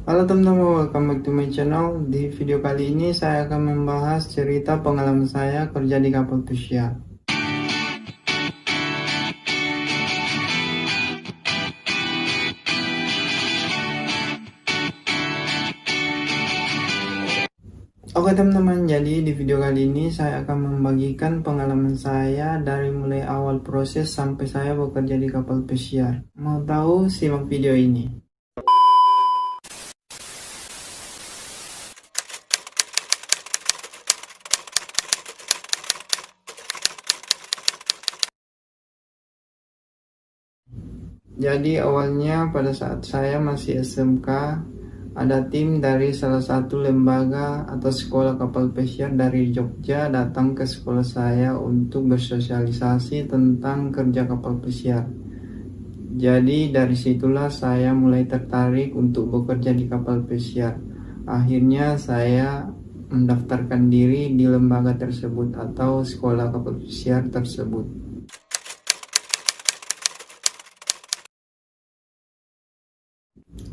Halo teman-teman, welcome back to my channel. Di video kali ini saya akan membahas cerita pengalaman saya kerja di kapal pesiar. Oke teman-teman, jadi di video kali ini saya akan membagikan pengalaman saya dari mulai awal proses sampai saya bekerja di kapal pesiar. Mau tahu? Simak video ini. Jadi awalnya pada saat saya masih SMK, ada tim dari salah satu lembaga atau sekolah kapal pesiar dari Jogja datang ke sekolah saya untuk bersosialisasi tentang kerja kapal pesiar. Jadi dari situlah saya mulai tertarik untuk bekerja di kapal pesiar. Akhirnya saya mendaftarkan diri di lembaga tersebut atau sekolah kapal pesiar tersebut.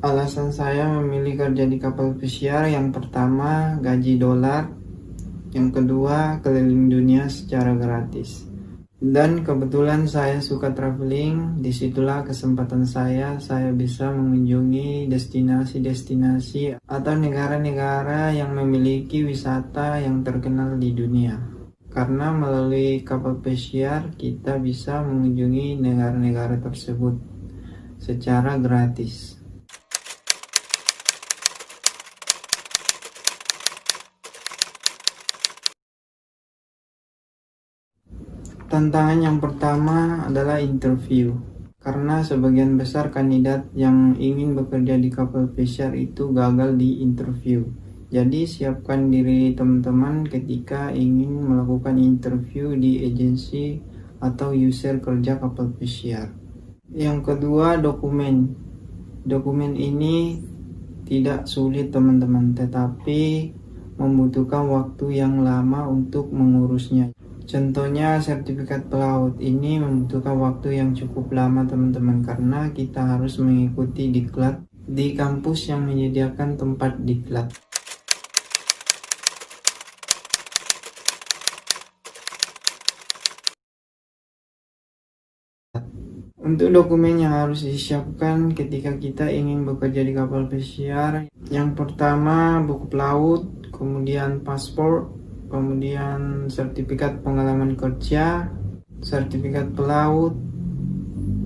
Alasan saya memilih kerja di kapal pesiar, yang pertama gaji dolar, yang kedua keliling dunia secara gratis. Dan kebetulan saya suka traveling, disitulah kesempatan saya bisa mengunjungi destinasi-destinasi atau negara-negara yang memiliki wisata yang terkenal di dunia. Karena melalui kapal pesiar kita bisa mengunjungi negara-negara tersebut secara gratis. Tantangan yang pertama adalah interview, karena sebagian besar kandidat yang ingin bekerja di kapal pesiar itu gagal di interview. Jadi siapkan diri teman-teman ketika ingin melakukan interview di agensi atau user kerja kapal pesiar. Yang kedua, dokumen. Dokumen ini tidak sulit teman-teman, tetapi membutuhkan waktu yang lama untuk mengurusnya. Contohnya sertifikat pelaut ini membutuhkan waktu yang cukup lama teman-teman, karena kita harus mengikuti diklat di kampus yang menyediakan tempat diklat. Untuk dokumen yang harus disiapkan ketika kita ingin bekerja di kapal pesiar, yang pertama buku pelaut, kemudian paspor, kemudian sertifikat pengalaman kerja, sertifikat pelaut,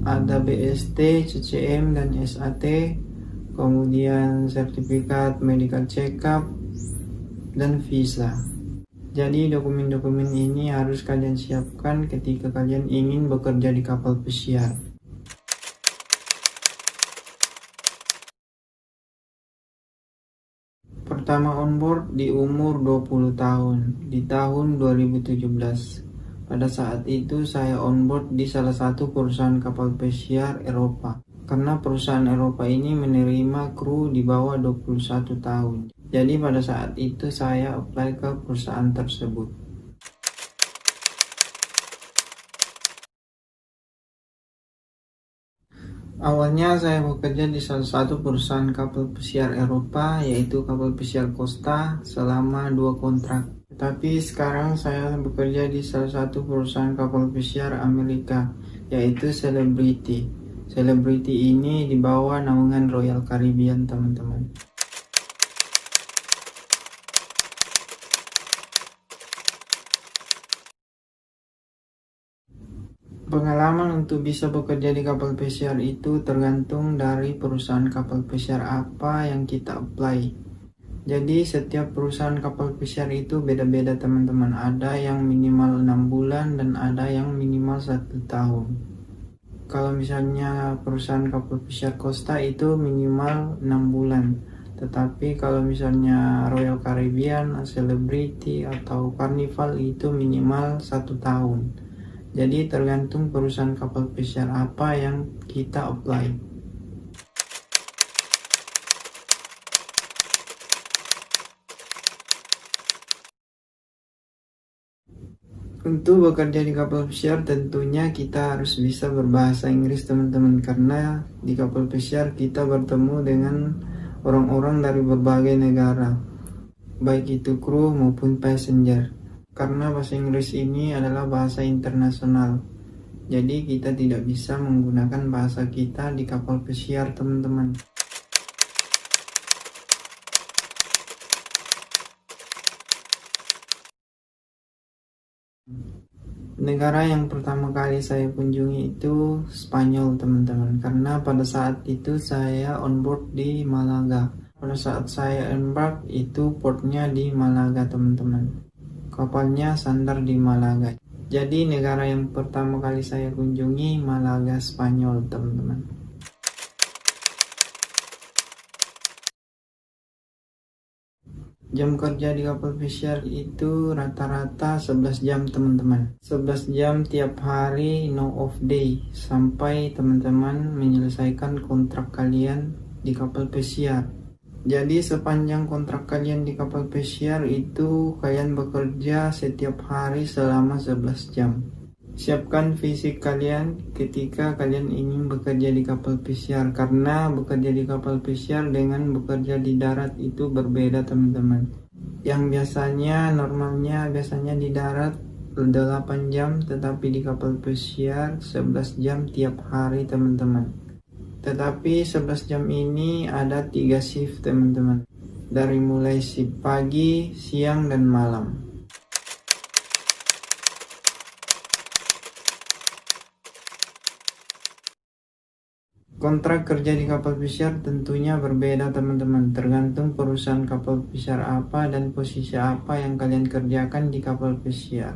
ada BST, CCM, dan SAT, kemudian sertifikat medical check-up, dan visa. Jadi dokumen-dokumen ini harus kalian siapkan ketika kalian ingin bekerja di kapal pesiar. Pertama onboard di umur 20 tahun, di tahun 2017. Pada saat itu saya onboard di salah satu perusahaan kapal pesiar Eropa. Karena perusahaan Eropa ini menerima kru di bawah 21 tahun. Jadi pada saat itu saya apply ke perusahaan tersebut. Awalnya saya bekerja di salah satu perusahaan kapal pesiar Eropa, yaitu kapal pesiar Costa, selama 2 kontrak. Tapi sekarang saya bekerja di salah satu perusahaan kapal pesiar Amerika, yaitu Celebrity. Celebrity ini di bawah naungan Royal Caribbean, teman-teman. Pengalaman untuk bisa bekerja di kapal pesiar itu tergantung dari perusahaan kapal pesiar apa yang kita apply. Jadi setiap perusahaan kapal pesiar itu beda-beda teman-teman. Ada yang minimal 6 bulan dan ada yang minimal 1 tahun. Kalau misalnya perusahaan kapal pesiar Costa itu minimal 6 bulan. Tetapi kalau misalnya Royal Caribbean, Celebrity, atau Carnival itu minimal 1 tahun. Jadi tergantung perusahaan kapal pesiar apa yang kita apply. Untuk bekerja di kapal pesiar tentunya kita harus bisa berbahasa Inggris teman-teman, karena di kapal pesiar kita bertemu dengan orang-orang dari berbagai negara, baik itu kru maupun passenger. Karena bahasa Inggris ini adalah bahasa internasional, jadi kita tidak bisa menggunakan bahasa kita di kapal pesiar, teman-teman. Negara yang pertama kali saya kunjungi itu Spanyol, teman-teman, karena pada saat itu saya on board di Malaga. Pada saat saya embark itu portnya di Malaga, teman-teman. Kapalnya sandar di Malaga. Jadi negara yang pertama kali saya kunjungi Malaga, Spanyol, teman-teman. Jam kerja di kapal pesiar itu rata-rata 11 jam, teman-teman. 11 jam tiap hari, no off day, sampai teman-teman menyelesaikan kontrak kalian di kapal pesiar. Jadi sepanjang kontrak kalian di kapal pesiar itu kalian bekerja setiap hari selama 11 jam. Siapkan fisik kalian ketika kalian ingin bekerja di kapal pesiar, karena bekerja di kapal pesiar dengan bekerja di darat itu berbeda, teman-teman. Yang normalnya di darat 8 jam, tetapi di kapal pesiar 11 jam tiap hari, teman-teman. Tetapi 11 jam ini ada 3 shift, teman-teman. Dari mulai shift pagi, siang, dan malam. Kontrak kerja di kapal pesiar tentunya berbeda, teman-teman. Tergantung perusahaan kapal pesiar apa dan posisi apa yang kalian kerjakan di kapal pesiar.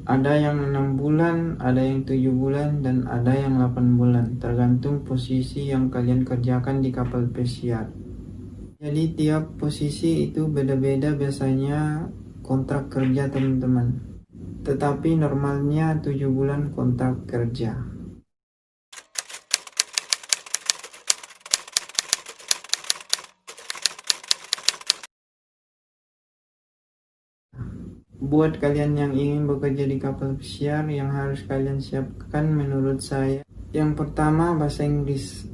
Ada yang 6 bulan, ada yang 7 bulan, dan ada yang 8 bulan. Tergantung posisi yang kalian kerjakan di kapal pesiar. Jadi tiap posisi itu beda-beda biasanya kontrak kerja, teman-teman. Tetapi normalnya 7 bulan kontrak kerja. Buat kalian yang ingin bekerja di kapal pesiar, yang harus kalian siapkan menurut saya, yang pertama bahasa Inggris.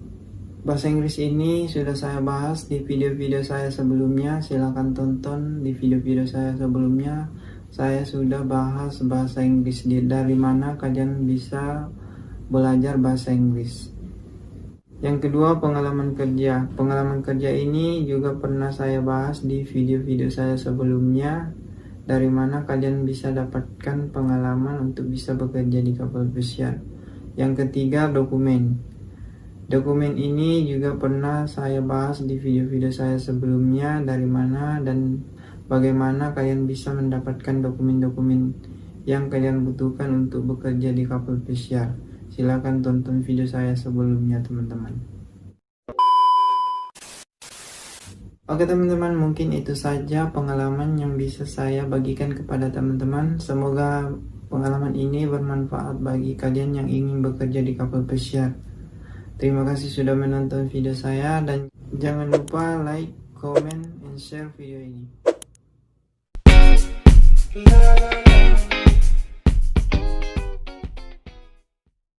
Bahasa Inggris ini sudah saya bahas di video-video saya sebelumnya, silahkan tonton di video-video saya sebelumnya. Saya sudah bahas bahasa Inggris, dari mana kalian bisa belajar bahasa Inggris. Yang kedua, pengalaman kerja. Pengalaman kerja ini juga pernah saya bahas di video-video saya sebelumnya, dari mana kalian bisa dapatkan pengalaman untuk bisa bekerja di kapal pesiar. Yang ketiga, dokumen. Dokumen ini juga pernah saya bahas di video-video saya sebelumnya, dari mana dan bagaimana kalian bisa mendapatkan dokumen-dokumen yang kalian butuhkan untuk bekerja di kapal pesiar. Silakan tonton video saya sebelumnya, teman-teman. Oke, teman-teman, mungkin itu saja pengalaman yang bisa saya bagikan kepada teman-teman. Semoga pengalaman ini bermanfaat bagi kalian yang ingin bekerja di kapal pesiar. Terima kasih sudah menonton video saya, dan jangan lupa like, comment, and share video ini.